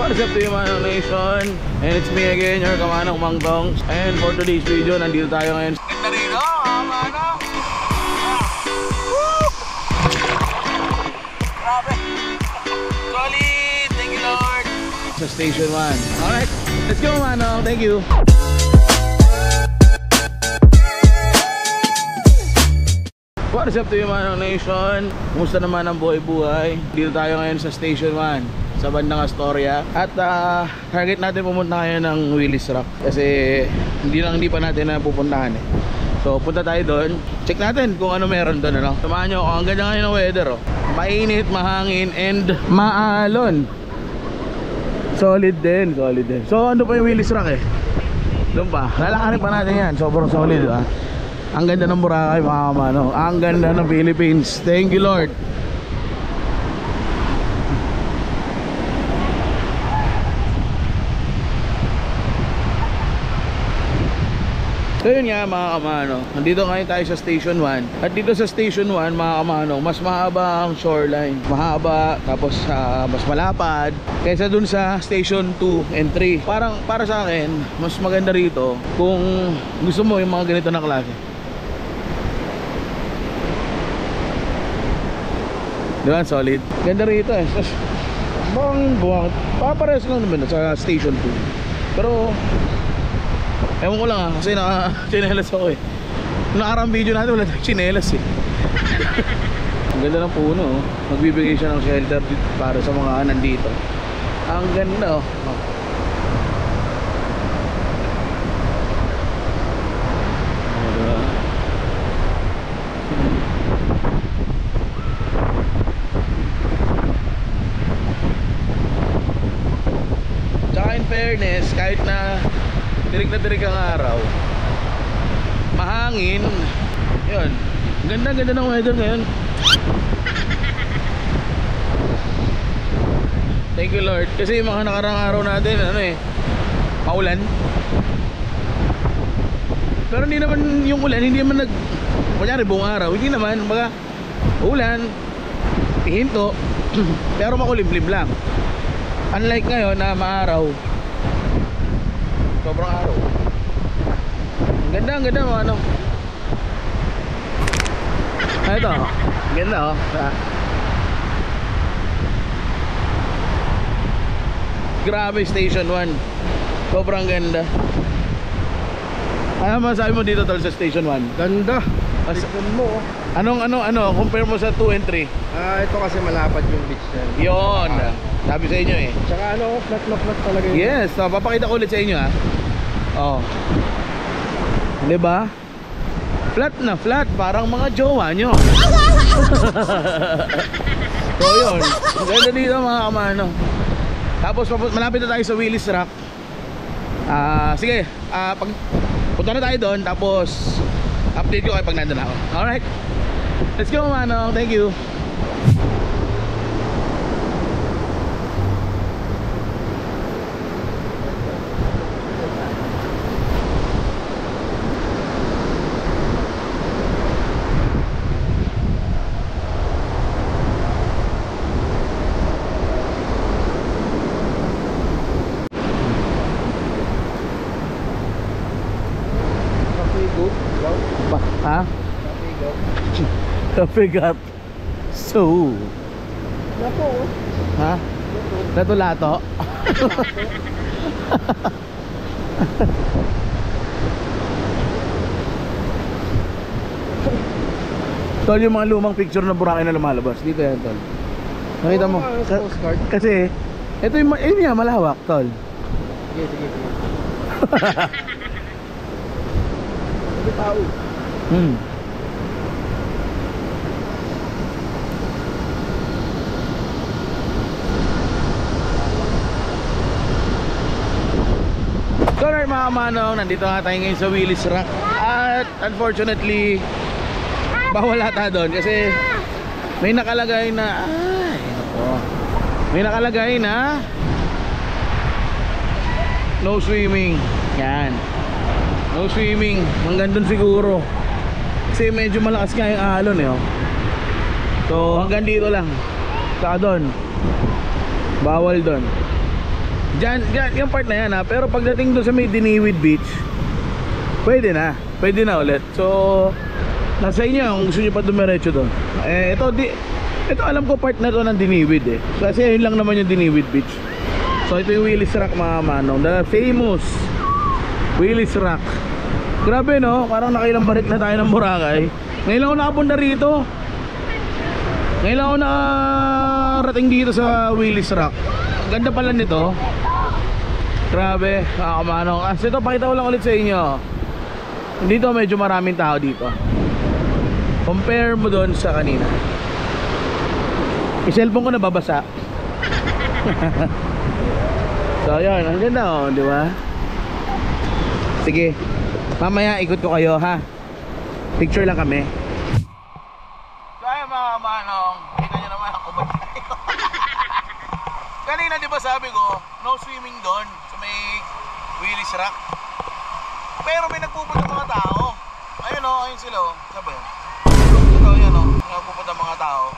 What is up to you, Manong Nation? And it's me again, your kamanong Mang Tong. And for today's video, nandito tayo ngayon. Ganda rito, Manong! Woo! Grabe! Solid! Thank you, Lord! Sa Station 1. Alright, let's go, Manong! Thank you! What is up to you, Manong Nation? Kumusta naman ang buhay-buhay? Dito tayo ngayon sa Station 1 sa bandang Astoria. At target natin pumunta ngayon ng Willis Rock. Kasi hindi pa natin na pupuntahan eh. So punta tayo doon. Check natin kung ano meron doon, ano? Samahan nyo ako. Ang ganda ngayon ng weather, oh. Mainit, mahangin, and maalon. Solid din, solid din. So ano pa yung Willis Rock eh? Doon pa. Lalakarin pa natin yan. Sobrang solid, ah. Ang ganda ng Boracay, mga kamano. Ang ganda ng Philippines. Thank you, Lord. So yun nga, mga kamano, nandito ngayon tayo sa Station 1. At dito sa Station 1, mga kamano, mas mahaba ang shoreline. Mahaba, tapos mas malapad kaysa dun sa Station 2 and 3. Parang para sa akin, mas maganda rito kung gusto mo yung mga ganito na klase. Diba? Solid. Ganda rito eh. Bang buwang. Papares lang naman sa Station 2. Pero ewan ko lang, kasi naka-chinelas ako eh. Nakarang video natin wala tayong chinelas eh. Ang ganda ng puno, oh. Magbibigay siya ng shelter para sa mga nandito. Ang ganda, oh. Tsaka in fairness, kahit na tirik ang araw, mahangin, yun, ganda ng weather ngayon. Thank you, Lord. Kasi yung mga nakarang araw natin, ano eh, maulan. Pero hindi naman yung ulan, hindi naman kunyari buong araw, hindi naman, baga ulan, hihinto, pero makulimlim lang. Unlike ngayon na maaraw, sobrang araw. Ang ganda mo, ano. Ito, ganda, oh. Grabe, Station 1. Sobrang ganda. Ano masabi mo dito, tol, sa Station 1? Ganda. Tignan mo, oh. Anong compare mo sa 2 and 3? Ito kasi malapad yung beach na Yun, sabi sa inyo eh. Tsaka flat na flat talaga yun. Yes, papakita ko ulit sa inyo, ha. Oh. Diba? Flat na flat, parang mga jowa nyo. So yun, ganda dito, mga kamano. Tapos malapit na tayo sa Willis Rock. Sige, punta na tayo doon. Tapos update ko kayo pag nandun ako. Alright, let's go, Manong. Thank you. Ha? Kapigat. So Lato, oh. ha? Lato-lato. Tol, yung mga lumang picture na Boracay na lumalabas dito yan, tol. Nakita mo? Kasi ito yung nga malawak, tol. Sige. Hindi tao. So alright, mga manong, nandito nga tayo ngayon sa Willis Rock. At unfortunately, bawal ata doon kasi may nakalagay na may nakalagay na no swimming. Yan, no swimming hanggang doon siguro kasi medyo malakas nga yung alon eh, oh. So hanggang dito lang, saka doon bawal doon. Diyan, yung part na yan ha. Pero pagdating doon sa may Diniwid Beach, pwede na ulit. So nasa inyo kung gusto nyo pa dumiretso doon. Ito alam ko part na to ng Diniwid eh. Kasi yun lang naman yung Diniwid Beach. So ito yung Willis Rock mga manong, the famous Willis Rock. Grabe no, parang nakailang balik na tayo ng Boracay. Ngayon lang ako nakapunta rito. Ngayon lang ako nakarating dito sa Willis Rock. Ganda pala nito. Grabe mga kamanong. Kasi ito pakita ko lang ulit sa inyo. Dito medyo maraming tao dito. Compare mo doon sa kanina. Yung cellphone ko nababasa. So yun, ang ganda oh, di ba? Sige, mamaya ikot ko kayo ha. Picture lang kami. So ayun mga kamanong, kita nyo naman ako ba tayo. Kanina di ba sabi ko, no swimming doon sa may Willis Rock. Pero may nagpupunta mga tao. Ayun o, ayun sila o. Sabi yan. Ito yan o, nagpupunta mga tao.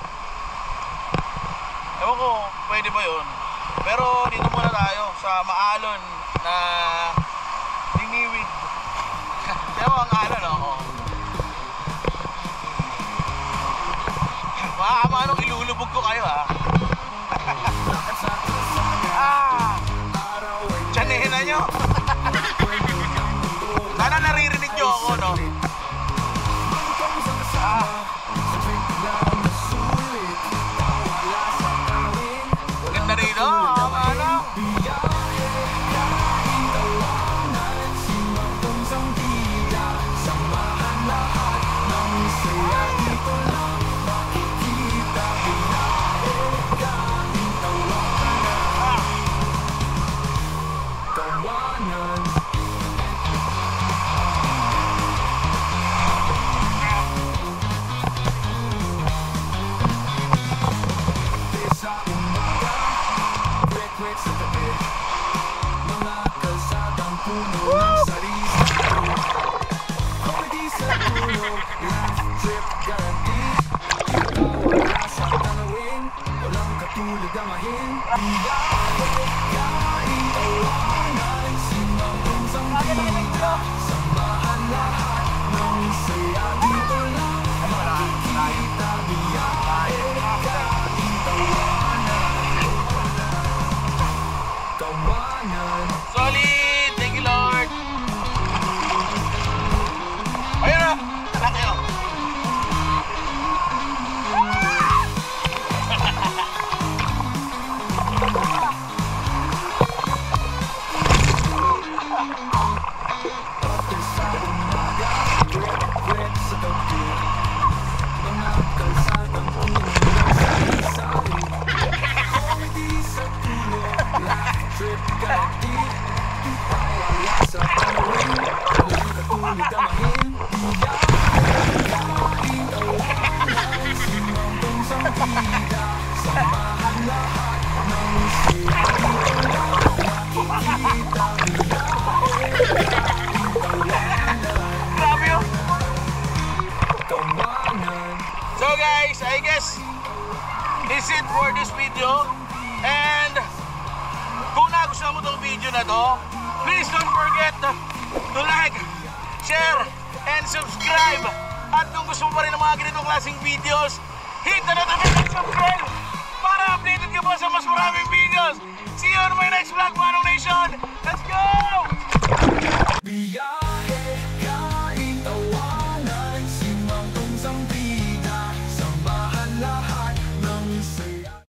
Ewan ko, pwede ba yun? Pero dito muna tayo sa maalon na Diniwid. Diba ang alon o? Mga kamanong, ilulubog ko kayo ha. Tiyanehin na nyo. Sana naririnig nyo ako, no? Maganda rito, ano? Solid! Thank you, Lord! Ayun na! Anak kayo! So guys, I guess this is it for this video. And kung nagustuhan mo tong video na to, please don't forget to like, share, and subscribe. At kung gusto mo pa rin ng mga ganitong klaseng videos, hit the notification bell para updated ka po sa mas maraming videos. See you on my next vlog.